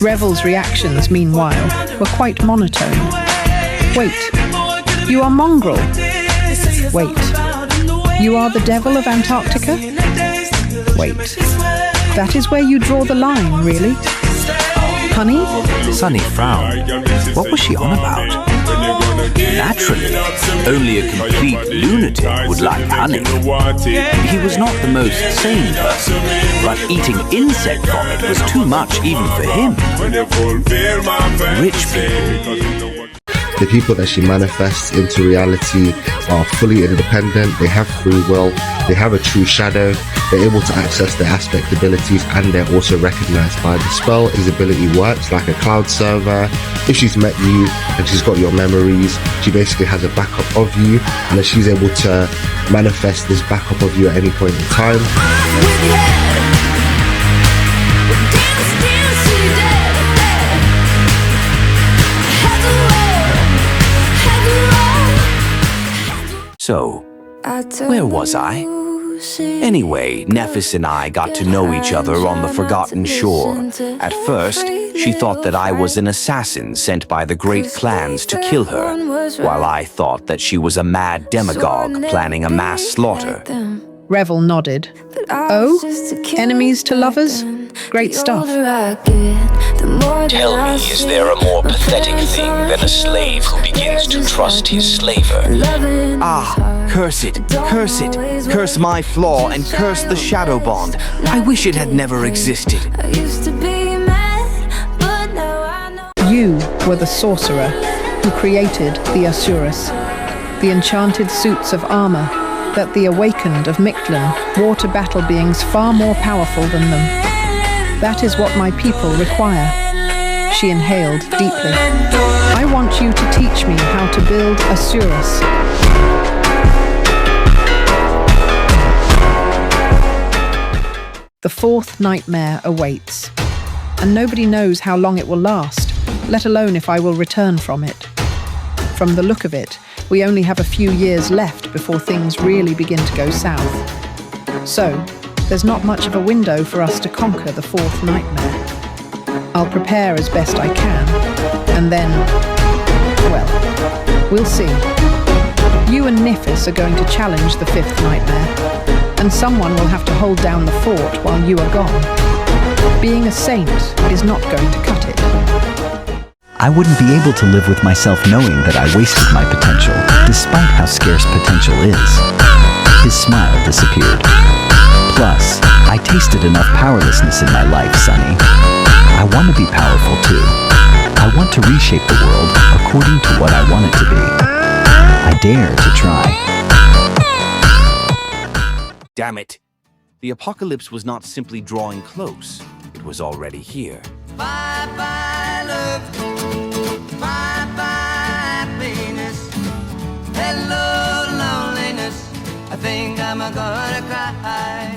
Revel's reactions, meanwhile, were quite monotone. Wait, you are mongrel. Wait, you are the devil of Antarctica? Wait, that is where you draw the line, really? Honey? Sunny frowned. What was she on about? Naturally, only a complete lunatic would like honey. He was not the most sane person, but eating insect vomit was too much even for him. Rich people. The people that she manifests into reality are fully independent, they have free will, they have a true shadow, they're able to access their aspect abilities, and they're also recognized by the spell. His ability works like a cloud server. If she's met you and she's got your memories, she basically has a backup of you, and then she's able to manifest this backup of you at any point in time. So, where was I? Anyway, Neph and I got to know each other on the Forgotten Shore. At first, she thought that I was an assassin sent by the great clans to kill her, while I thought that she was a mad demagogue planning a mass slaughter. Revel nodded. Oh, enemies to lovers? Great stuff. Tell me, is there a more pathetic thing than a slave who begins to trust his slaver? Ah, curse it, curse it, curse my flaw and curse the shadow bond. I wish it had never existed. You were the sorcerer who created the asuras, the enchanted suits of armor that the awakened of Mictlan wore to battle beings far more powerful than them. That is what my people require. She inhaled deeply. I want you to teach me how to build asuras. The fourth nightmare awaits, and nobody knows how long it will last, let alone if I will return from it. From the look of it, we only have a few years left before things really begin to go south. So, there's not much of a window for us to conquer the fourth nightmare. I'll prepare as best I can, and then, well, we'll see. You and Neph are going to challenge the fifth nightmare, and someone will have to hold down the fort while you are gone. Being a saint is not going to cut it. I wouldn't be able to live with myself knowing that I wasted my potential, despite how scarce potential is. His smile disappeared. Plus, I tasted enough powerlessness in my life, Sunny. I want to be powerful too. I want to reshape the world according to what I want it to be. I dare to try. Damn it. The apocalypse was not simply drawing close. It was already here. Bye-bye, love. Bye-bye, happiness. Hello, loneliness. I think I'm gonna cry.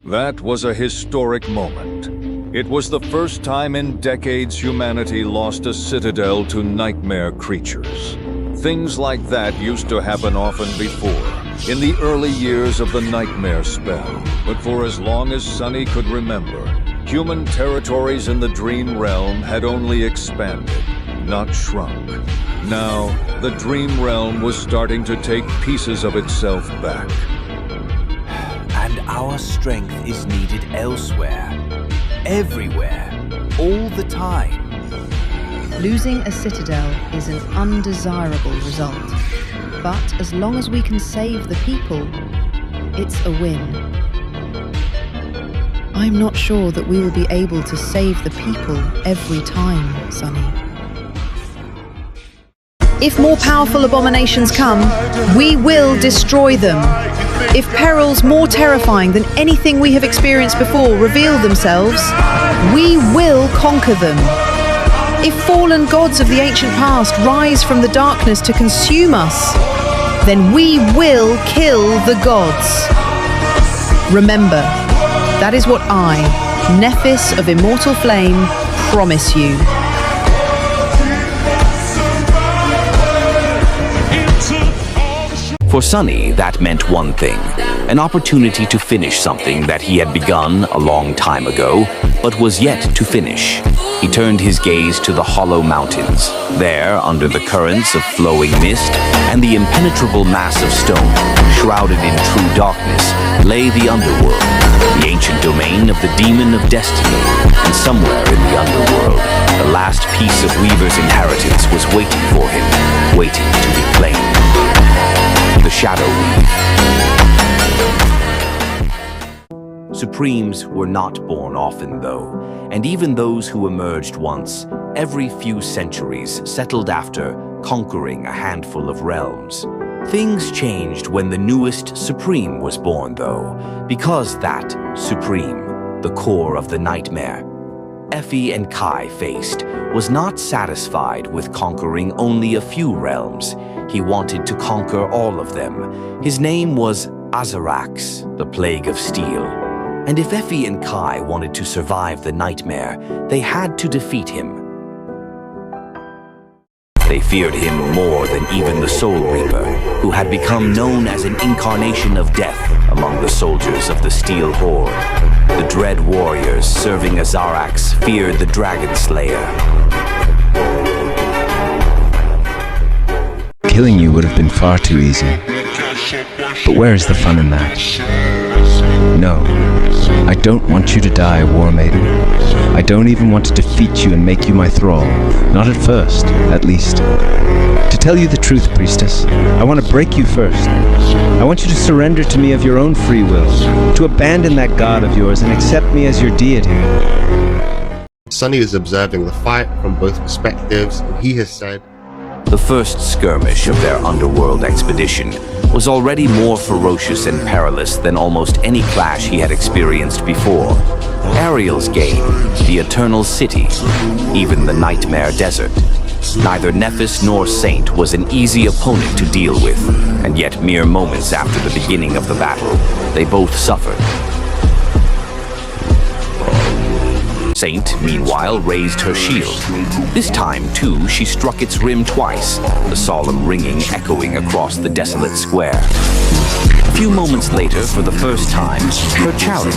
That was a historic moment. It was the first time in decades humanity lost a citadel to nightmare creatures. Things like that used to happen often before, in the early years of the nightmare spell. But for as long as Sunny could remember, human territories in the dream realm had only expanded, not shrunk. Now, the dream realm was starting to take pieces of itself back. And our strength is needed elsewhere. Everywhere. All the time. Losing a citadel is an undesirable result. But as long as we can save the people, it's a win. I'm not sure that we will be able to save the people every time, Sunny. If more powerful abominations come, we will destroy them. If perils more terrifying than anything we have experienced before reveal themselves, we will conquer them. If fallen gods of the ancient past rise from the darkness to consume us, then we will kill the gods. Remember, that is what I, Neph of Immortal Flame, promise you. For Sunny, that meant one thing, an opportunity to finish something that he had begun a long time ago, but was yet to finish. He turned his gaze to the hollow mountains. There, under the currents of flowing mist and the impenetrable mass of stone, shrouded in true darkness, lay the underworld, the ancient domain of the demon of destiny. And somewhere in the underworld, the last piece of Weaver's inheritance was waiting for him, waiting to be claimed. The Shadow Weave. Supremes were not born often, though, and even those who emerged once, every few centuries, settled after, conquering a handful of realms. Things changed when the newest Supreme was born, though, because that Supreme, the core of the nightmare, Effie and Kai faced, was not satisfied with conquering only a few realms. He wanted to conquer all of them. His name was AZARAX, the Plague of Steel. And if Effie and Kai wanted to survive the nightmare, they had to defeat him. They feared him more than even the Soul Reaper, who had become known as an incarnation of death among the soldiers of the Steel Horde. The dread warriors serving AZARAX feared the Dragon Slayer. Killing you would have been far too easy. But where is the fun in that? No, I don't want you to die, War Maiden. I don't even want to defeat you and make you my thrall. Not at first, at least. To tell you the truth, Priestess, I want to break you first. I want you to surrender to me of your own free will, to abandon that god of yours and accept me as your deity. Sunny is observing the fight from both perspectives, and he has said, The first skirmish of their underworld expedition was already more ferocious and perilous than almost any clash he had experienced before. Ariel's game, the Eternal City, even the Nightmare Desert. Neither Nephis nor Saint was an easy opponent to deal with, and yet mere moments after the beginning of the battle, they both suffered. Saint, meanwhile, raised her shield. This time, too, she struck its rim twice, the solemn ringing echoing across the desolate square. A few moments later, for the first time, her challenge,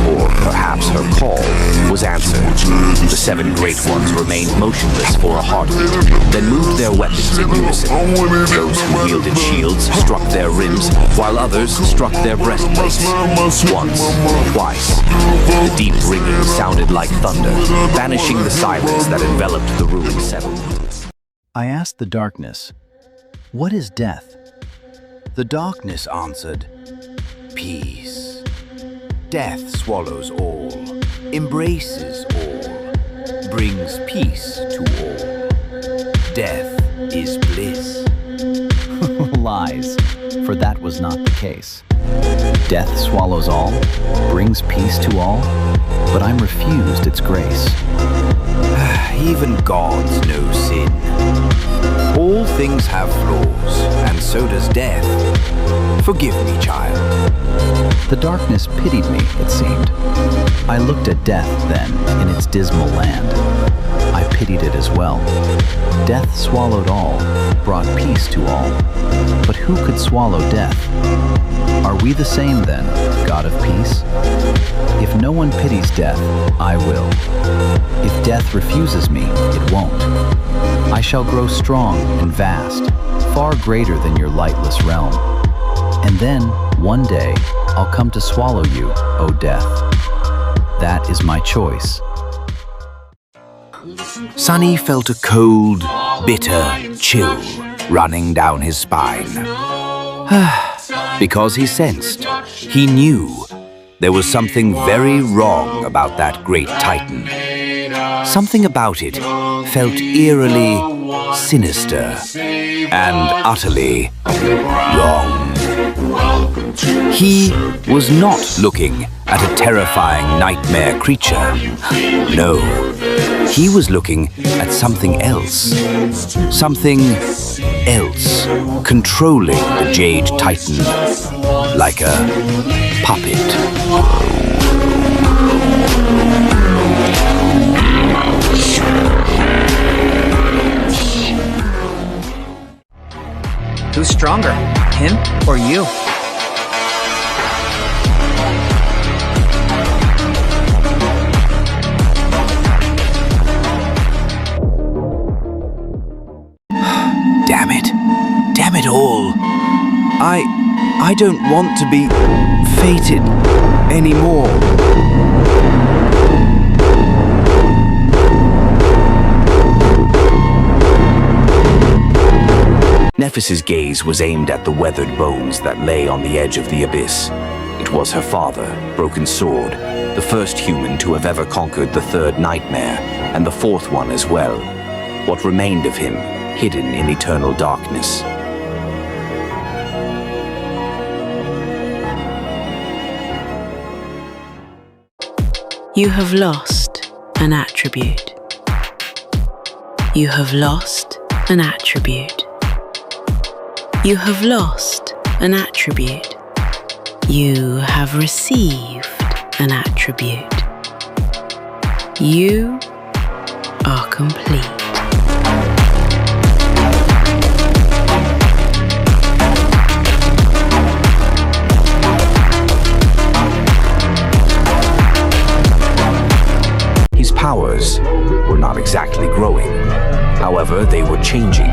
or perhaps her call, was answered. The seven Great Ones remained motionless for a heartbeat, then moved their weapons in unison. Those who wielded shields struck their rims, while others struck their breastplates. Once, twice. The deep ringing sounded like thunder, banishing the silence that enveloped the room settled. I asked the darkness, "What is death?" The darkness answered, "Peace. Death swallows all, embraces all, brings peace to all. Death is bliss." Lies, for that was not the case. Death swallows all, brings peace to all, but I'm refused its grace. Even gods know sin. All things have flaws, and so does death. Forgive me, child. The darkness pitied me, it seemed. I looked at death then, in its dismal land. I pitied it as well. Death swallowed all, brought peace to all. But who could swallow death? Are we the same then, God of peace? If no one pities death, I will. If death refuses me, it won't. I shall grow strong and vast, far greater than your lightless realm. And then, one day, I'll come to swallow you, O death. That is my choice. Sunny felt a cold, bitter chill running down his spine. Because he sensed, he knew, there was something very wrong about that great titan. Something about it felt eerily sinister and utterly wrong. He was not looking at a terrifying nightmare creature. No, he was looking at something else. Something else controlling the Jade Titan like a puppet. Who's stronger, him or you? don't want to be fated anymore. Neph's gaze was aimed at the weathered bones that lay on the edge of the abyss. It was her father, Broken Sword, the first human to have ever conquered the third nightmare, and the fourth one as well. What remained of him, hidden in eternal darkness. You have lost an attribute. You have lost an attribute. You have lost an attribute. You have received an attribute. You are complete. His powers were not exactly growing. However, they were changing.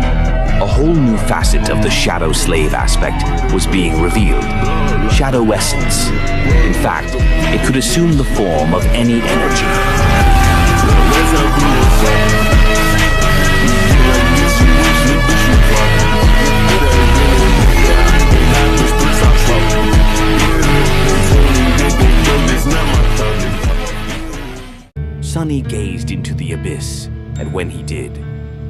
A whole new facet of the Shadow Slave aspect was being revealed. Shadow Essence. In fact, it could assume the form of any energy. Sunny gazed into the abyss, and when he did,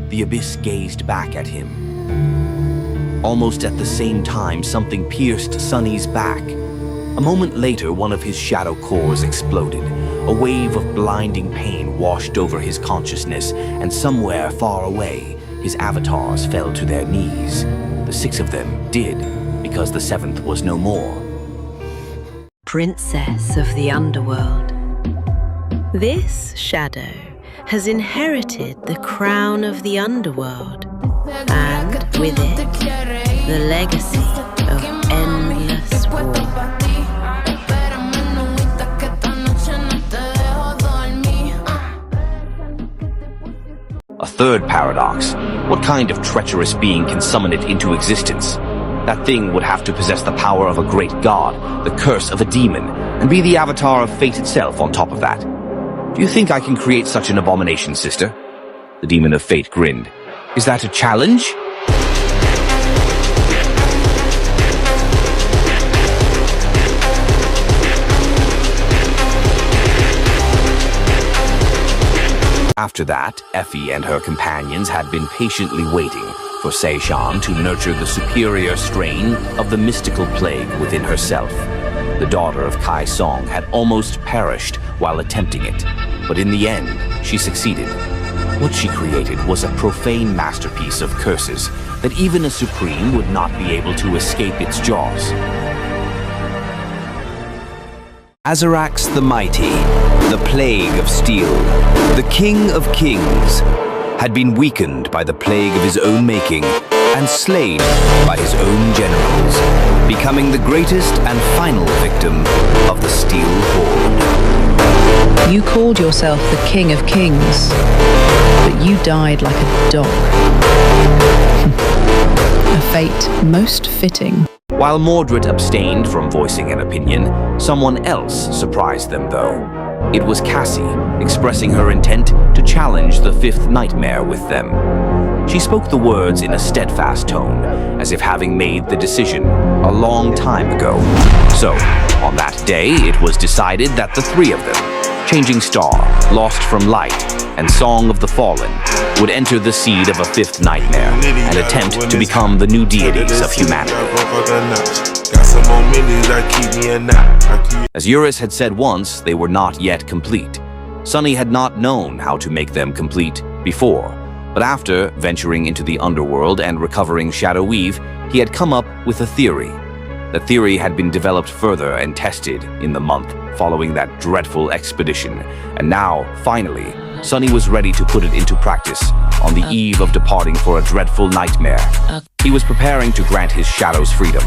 the abyss gazed back at him. Almost at the same time, something pierced Sunny's back. A moment later, one of his shadow cores exploded. A wave of blinding pain washed over his consciousness, and somewhere far away, his avatars fell to their knees. The 6 of them did, because the 7th was no more. Princess of the underworld. This shadow has inherited the crown of the underworld, and with it, the legacy of endless war. A third paradox. What kind of treacherous being can summon it into existence? That thing would have to possess the power of a great god, the curse of a demon, and be the avatar of fate itself on top of that. Do you think I can create such an abomination, sister? The demon of fate grinned. Is that a challenge? After that, Effie and her companions had been patiently waiting for Seishan to nurture the superior strain of the mystical plague within herself. The daughter of Kai Song had almost perished while attempting it, but in the end, she succeeded. What she created was a profane masterpiece of curses that even a supreme would not be able to escape its jaws. AZARAX the Mighty, the Plague of Steel, the King of Kings, had been weakened by the plague of his own making and slain by his own generals, becoming the greatest and final victim of the Steel Horde. You called yourself the King of Kings, but you died like a dog. A fate most fitting. While Mordred abstained from voicing an opinion, someone else surprised them, though. It was Cassie, expressing her intent to challenge the 5th nightmare with them. She spoke the words in a steadfast tone, as if having made the decision a long time ago. So, on that day, it was decided that the 3 of them, Changing Star, Lost from Light, and Song of the Fallen, would enter the seed of a 5th nightmare and attempt to become the new deities of humanity. As Eurus had said once, they were not yet complete. Sunny had not known how to make them complete before, but after venturing into the underworld and recovering Shadow Weave, he had come up with a theory. The theory had been developed further and tested in the month following that dreadful expedition, and now, finally, Sunny was ready to put it into practice on the eve of departing for a dreadful nightmare. He was preparing to grant his shadows freedom.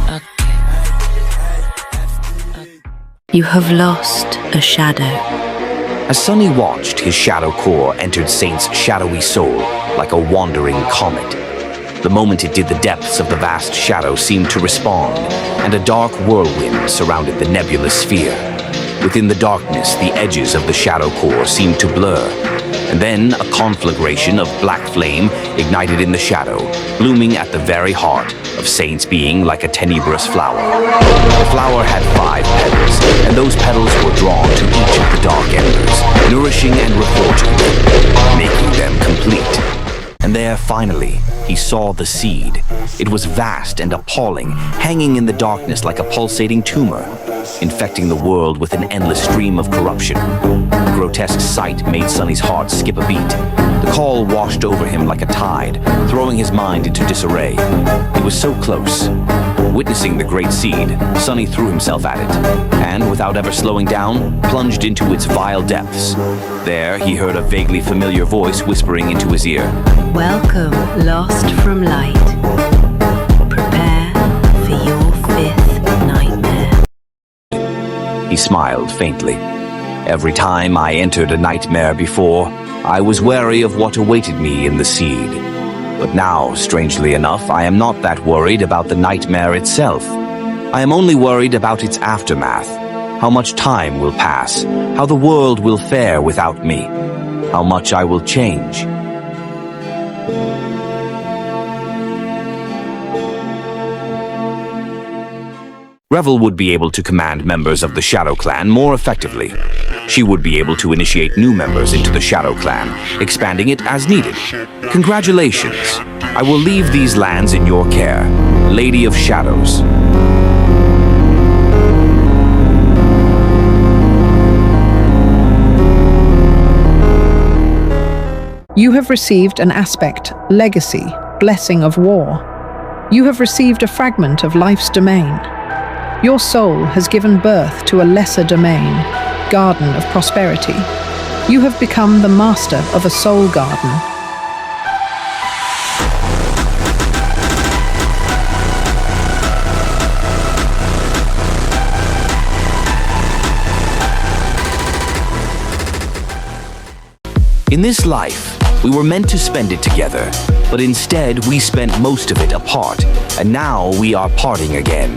You have lost a shadow. As Sunny watched, his shadow core entered Saint's shadowy soul like a wandering comet. The moment it did, the depths of the vast shadow seemed to respond, and a dark whirlwind surrounded the nebulous sphere. Within the darkness, the edges of the shadow core seemed to blur, and then a conflagration of black flame ignited in the shadow, blooming at the very heart of Saint's being like a tenebrous flower. The flower had 5 petals, and those petals were drawn to each of the dark embers, nourishing and reforging them, making them complete. And there, finally, he saw the seed. It was vast and appalling, hanging in the darkness like a pulsating tumor, infecting the world with an endless stream of corruption. The grotesque sight made Sonny's heart skip a beat. The call washed over him like a tide, throwing his mind into disarray. He was so close. Witnessing the great seed, Sonny threw himself at it, and without ever slowing down, plunged into its vile depths. There, he heard a vaguely familiar voice whispering into his ear. Welcome, lost from light. Prepare for your 5th nightmare. He smiled faintly. Every time I entered a nightmare before, I was wary of what awaited me in the seed. But now, strangely enough, I am not that worried about the nightmare itself. I am only worried about its aftermath. How much time will pass, how the world will fare without me, how much I will change. Revel would be able to command members of the Shadow Clan more effectively. She would be able to initiate new members into the Shadow Clan, expanding it as needed. Congratulations! I will leave these lands in your care, Lady of Shadows. You have received an aspect, legacy, blessing of war. You have received a fragment of life's domain. Your soul has given birth to a lesser domain, garden of prosperity. You have become the master of a soul garden. In this life, we were meant to spend it together, but instead we spent most of it apart, and now we are parting again.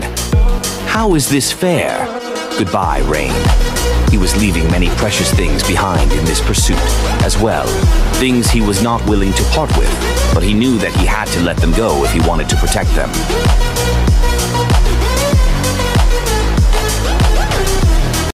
How is this fair? Goodbye, Rain. He was leaving many precious things behind in this pursuit as well. Things he was not willing to part with, but he knew that he had to let them go if he wanted to protect them.